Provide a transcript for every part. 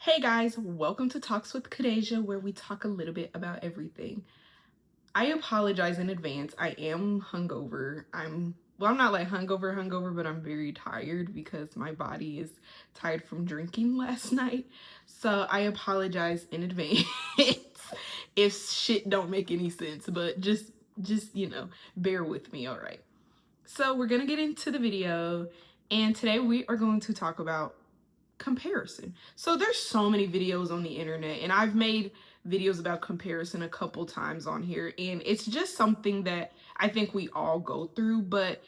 Hey guys, welcome to Talks with Kadeja, where we talk a little bit about everything. I apologize in advance. I am hungover. I'm not like hungover, but I'm very tired because my body is tired from drinking last night. So I apologize in advance if shit don't make any sense, but just bear with me, all right? So we're going to get into the video, and today we are going to talk about comparison. So there's so many videos on the internet, and I've made videos about comparison a couple times on here, and it's just something that I think we all go through, but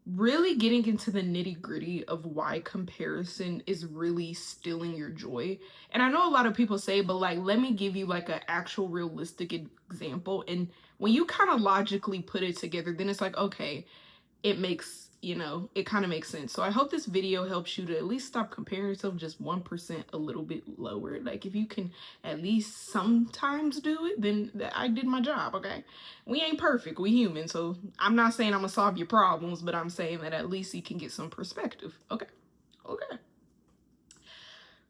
really getting into the nitty-gritty of why comparison is really stealing your joy. And I know a lot of people say, but like, let me give you like an actual realistic example. And when you kind of logically put it together, then it's like, okay, it kind of makes sense. So I hope this video helps you to at least stop comparing yourself just 1% a little bit lower. Like if you can at least sometimes do it, then I did my job, okay? We ain't perfect, we human. So I'm not saying I'm gonna solve your problems, but I'm saying that at least you can get some perspective, okay? Okay.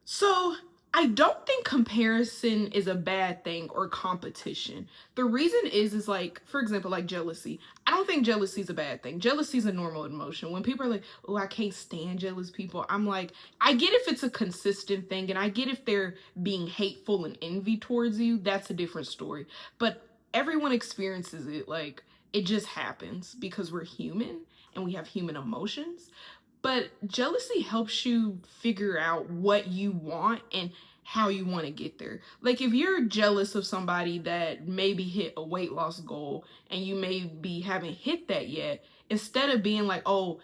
So I don't think comparison is a bad thing or competition. The reason is like, for example, like jealousy. I don't think jealousy is a bad thing. Jealousy is a normal emotion. When people are like, oh, I can't stand jealous people, I'm like, I get if it's a consistent thing, and I get if they're being hateful and envy towards you. That's a different story. But everyone experiences it. Like, it just happens because we're human and we have human emotions. But jealousy helps you figure out what you want and how you want to get there. Like if you're jealous of somebody that maybe hit a weight loss goal and you maybe haven't hit that yet, instead of being like, oh,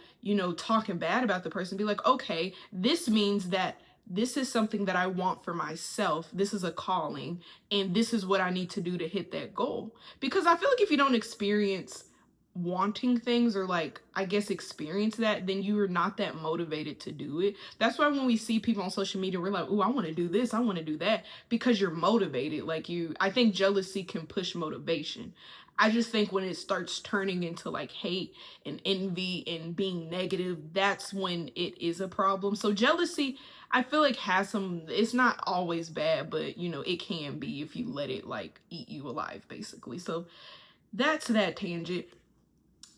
talking bad about the person, be like, okay, this means that this is something that I want for myself. This is a calling, and this is what I need to do to hit that goal. Because I feel like if you don't experience wanting things, or like, I guess, experience that, then you are not that motivated to do it. That's why when we see people on social media, we're like, oh, I want to do this, I want to do that, because you're motivated. I think jealousy can push motivation. I just think when it starts turning into like hate and envy and being negative, that's when it is a problem. So jealousy, I feel like, it's not always bad, but it can be if you let it like eat you alive, basically. So that's that tangent.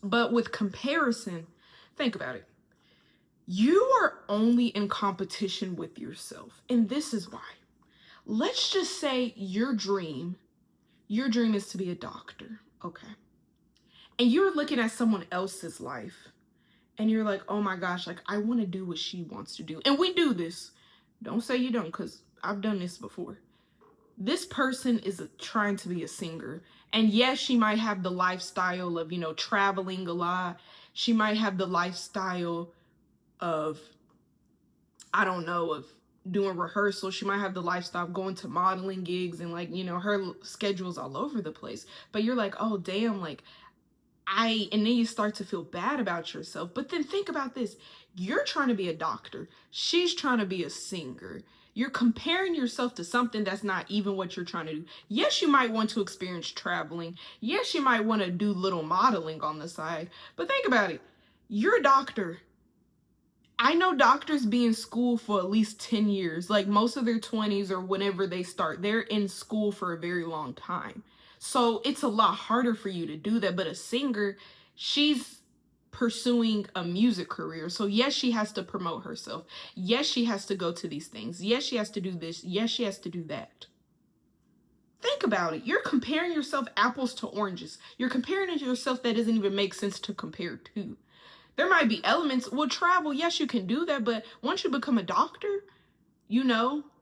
But with comparison, think about it. You are only in competition with yourself. And this is why. Let's just say your dream is to be a doctor, okay? And you're looking at someone else's life and you're like, oh my gosh, like I want to do what she wants to do. And we do this. Don't say you don't, because I've done this before. This person is trying to be a singer. And yes, she might have the lifestyle of, traveling a lot. She might have the lifestyle of, I don't know, of doing rehearsals. She might have the lifestyle of going to modeling gigs, and like, her schedule's all over the place. But you're like, oh, damn, like, and then you start to feel bad about yourself. But then think about this. You're trying to be a doctor. She's trying to be a singer. You're comparing yourself to something that's not even what you're trying to do. Yes, you might want to experience traveling. Yes, you might want to do little modeling on the side. But think about it. You're a doctor. I know doctors be in school for at least 10 years, like most of their 20s or whenever they start. They're in school for a very long time. So it's a lot harder for you to do that. But a singer, she's pursuing a music career. So yes, she has to promote herself. Yes, she has to go to these things. Yes, she has to do this. Yes, she has to do that. Think about it. You're comparing yourself apples to oranges. You're comparing yourself that doesn't even make sense to compare to. There might be elements. Well, travel, yes, you can do that, but once you become a doctor,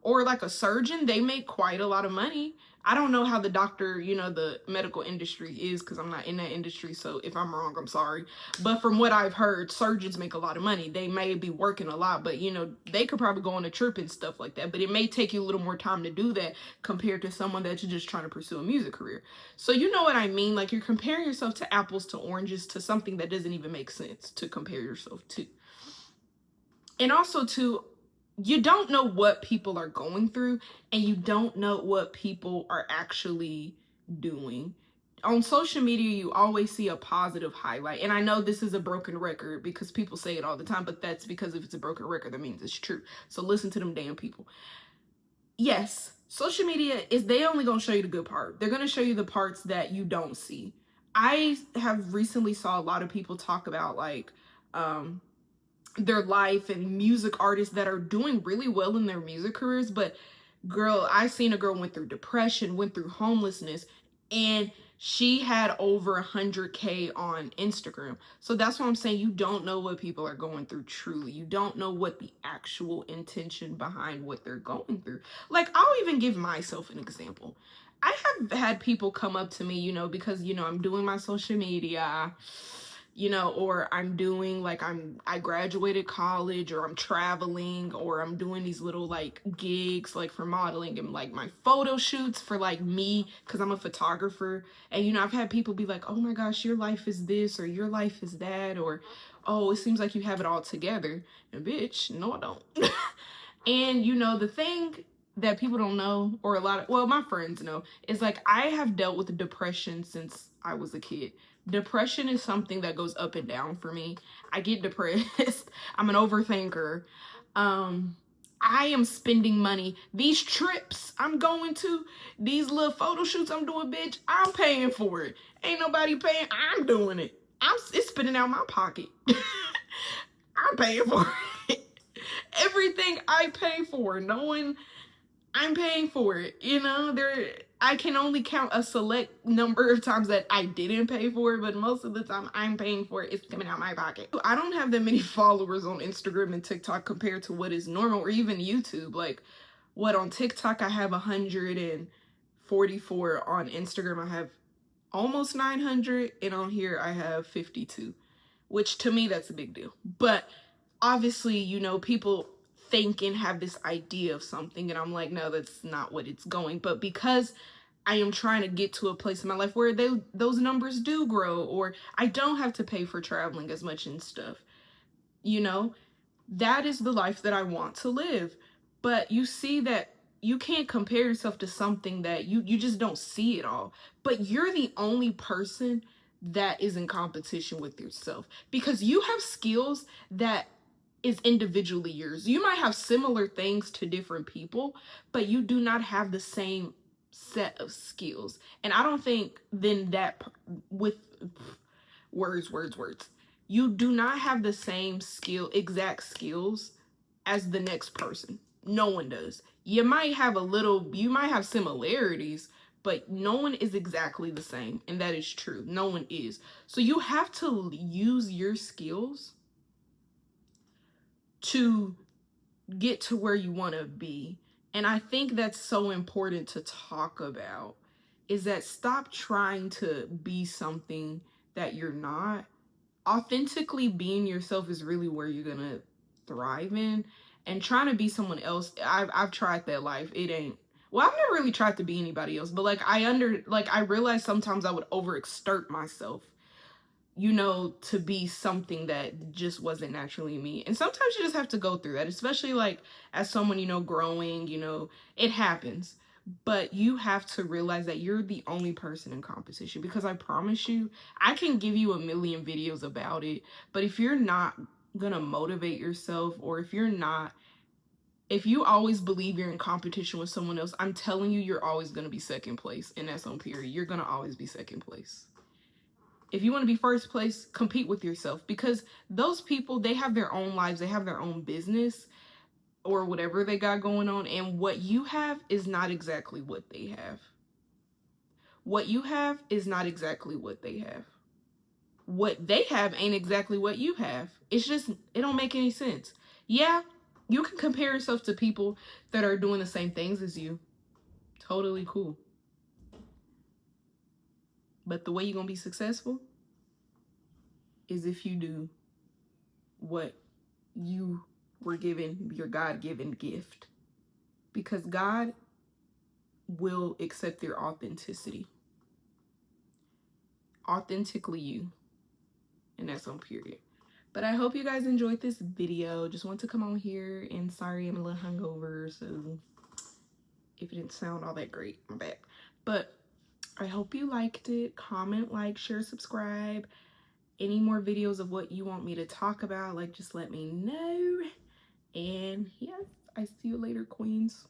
or like a surgeon, they make quite a lot of money. I don't know how the doctor, the medical industry is, because I'm not in that industry. So if I'm wrong, I'm sorry. But from what I've heard, surgeons make a lot of money. They may be working a lot, but they could probably go on a trip and stuff like that. But it may take you a little more time to do that compared to someone that's just trying to pursue a music career. So you know what I mean? Like, you're comparing yourself to apples to oranges, to something that doesn't even make sense to compare yourself to. And also, you don't know what people are going through, and you don't know what people are actually doing. On social media, you always see a positive highlight. And I know this is a broken record because people say it all the time, but that's because if it's a broken record, that means it's true. So listen to them damn people. yes, social media is, they only gonna show you the good part. They're gonna show you the parts that you don't see. I have recently saw a lot of people talk about like um their life and music artists that are doing really well in their music careers, but girl, I seen a girl went through depression, went through homelessness, and she had over 100K on Instagram. So that's why I'm saying you don't know what people are going through truly. You don't know what the actual intention behind what they're going through. Like, I'll even give myself an example. I have had people come up to me, because I'm doing my social media, or I'm doing like I graduated college, or I'm traveling, or I'm doing these little like gigs like for modeling and like my photo shoots for like me because I'm a photographer. And I've had people be like, oh my gosh, your life is this, or your life is that, or oh, it seems like you have it all together. And bitch, no, I don't. And the thing that people don't know, or my friends know, is like I have dealt with depression since I was a kid. Depression is something that goes up and down for me. I get depressed. I'm an overthinker. I am spending money. These trips I'm going to, these little photo shoots I'm doing, bitch, I'm paying for it. Ain't nobody paying. I'm doing it. It's spinning out my pocket. I'm paying for it. Everything I pay for, knowing I'm paying for it. I can only count a select number of times that I didn't pay for it, but most of the time I'm paying for it. It's coming out my pocket. I don't have that many followers on Instagram and TikTok compared to what is normal, or even YouTube. Like, what, on TikTok I have 144, on Instagram I have almost 900, and on here I have 52, which to me that's a big deal. But obviously, people think and have this idea of something, and I'm like, no, that's not what it's going. But because I am trying to get to a place in my life where those numbers do grow, or I don't have to pay for traveling as much and stuff, that is the life that I want to live. But you see that you can't compare yourself to something that you just don't see it all. But you're the only person that is in competition with yourself, because you have skills that is individually yours. You might have similar things to different people, but you do not have the same set of skills. And I don't think then that with words, you do not have the same exact skills as the next person. No one does. You might have similarities, but no one is exactly the same. And that is true. No one is. So you have to use your skills to get to where you want to be. And I think that's so important to talk about, is that stop trying to be something that you're not. Authentically being yourself is really where you're gonna thrive in. And trying to be someone else, I've tried that life. It ain't, well, I've never really tried to be anybody else, but I realized sometimes I would overexert myself, to be something that just wasn't naturally me. And sometimes you just have to go through that, especially like as someone, growing, it happens. But you have to realize that you're the only person in competition, because I promise you, I can give you a million videos about it, but if you're not gonna motivate yourself, or if you always believe you're in competition with someone else, I'm telling you, you're always gonna be second place, and that's on period. You're gonna always be second place. If you want to be first place, compete with yourself, because those people, they have their own lives, they have their own business, or whatever they got going on, and what you have is not exactly what they have. What you have is not exactly what they have. What they have ain't exactly what you have. It's just, it don't make any sense. Yeah, you can compare yourself to people that are doing the same things as you. Totally cool. But the way you're gonna be successful is if you do what you were given, your God-given gift. Because God will accept your authenticity. Authentically you. And that's on period. But I hope you guys enjoyed this video. Just want to come on here, and sorry I'm a little hungover, so if it didn't sound all that great, my bad. But I hope you liked it. Comment, like, share, subscribe. Any more videos of what you want me to talk about, like, just let me know. And yes, I see you later, queens.